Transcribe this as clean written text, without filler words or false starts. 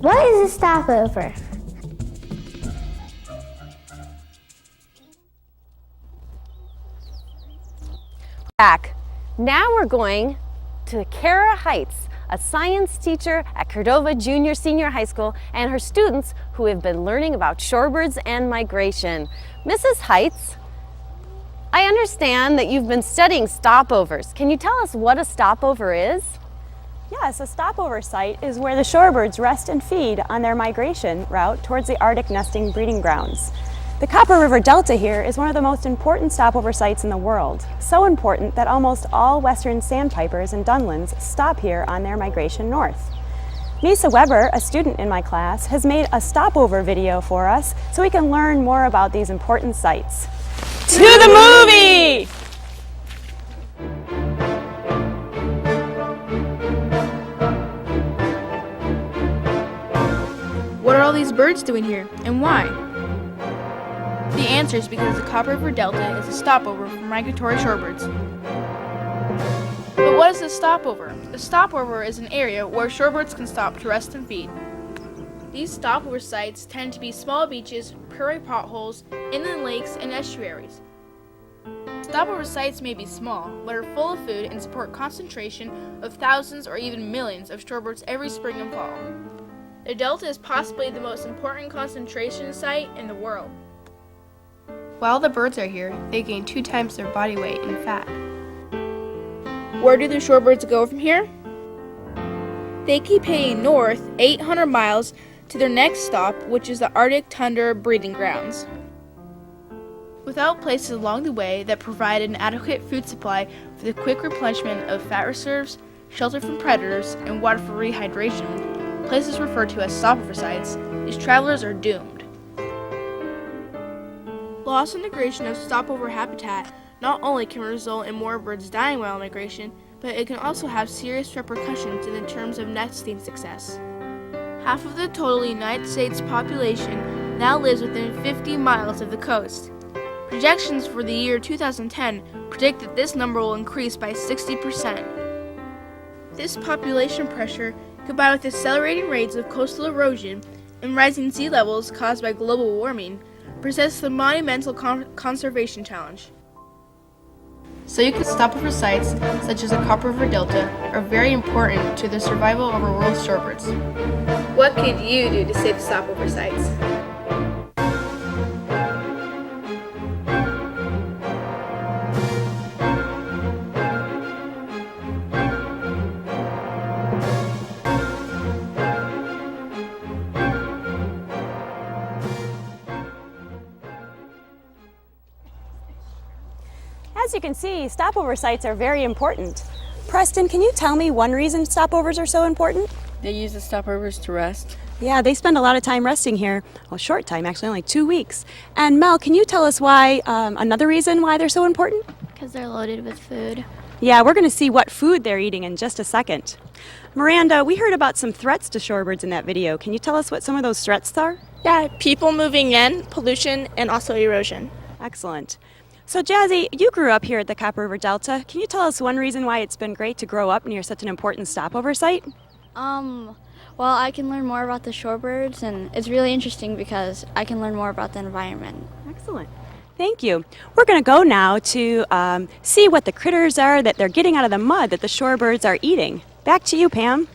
What is a stopover? Back. Now we're going to Kara Heights, a science teacher at Cordova Junior Senior High School, and her students who have been learning about shorebirds and migration. Mrs. Heights, I understand that you've been studying stopovers. Can you tell us what a stopover is? Yes, a stopover site is where the shorebirds rest and feed on their migration route towards the Arctic nesting breeding grounds. The Copper River Delta here is one of the most important stopover sites in the world. So important that almost all western sandpipers and dunlins stop here on their migration north. Misa Weber, a student in my class, has made a stopover video for us so we can learn more about these important sites. To the movie! What are all these birds doing here, and why? The answer is because the Copper River Delta is a stopover for migratory shorebirds. But what is a stopover? A stopover is an area where shorebirds can stop to rest and feed. These stopover sites tend to be small beaches, prairie potholes, inland lakes, and estuaries. Stopover sites may be small, but are full of food and support concentration of thousands or even millions of shorebirds every spring and fall. The Delta is possibly the most important concentration site in the world. While the birds are here, they gain 2 times their body weight in fat. Where do the shorebirds go from here? They keep heading north 800 miles to their next stop, which is the Arctic tundra breeding grounds. Without places along the way that provide an adequate food supply for the quick replenishment of fat reserves, shelter from predators, and water for rehydration, places referred to as stopover sites, these travelers are doomed. Loss and degradation of stopover habitat not only can result in more birds dying while migration, but it can also have serious repercussions in terms of nesting success. Half of the total United States population now lives within 50 miles of the coast. Projections for the year 2010 predict that this number will increase by 60%. This population pressure, combined with accelerating rates of coastal erosion and rising sea levels caused by global warming, presents the monumental conservation challenge. Stopover sites, such as the Copper River Delta, are very important to the survival of our world's shorebirds. What can you do to save stopover sites? As you can see, stopover sites are very important. Preston, can you tell me one reason stopovers are so important? They use the stopovers to rest. Yeah, they spend a lot of time resting here. Well, short time, actually, only 2 weeks. And Mel, can you tell us why, another reason why they're so important? Because they're loaded with food. Yeah, we're going to see what food they're eating in just a second. Miranda, we heard about some threats to shorebirds in that video. Can you tell us what some of those threats are? Yeah, people moving in, pollution, and also erosion. Excellent. So Jazzy, you grew up here at the Copper River Delta. Can you tell us one reason why it's been great to grow up near such an important stopover site? Well, I can learn more about the shorebirds, and it's really interesting because I can learn more about the environment. Excellent. Thank you. We're going to go now to see what the critters are that they're getting out of the mud that the shorebirds are eating. Back to you, Pam.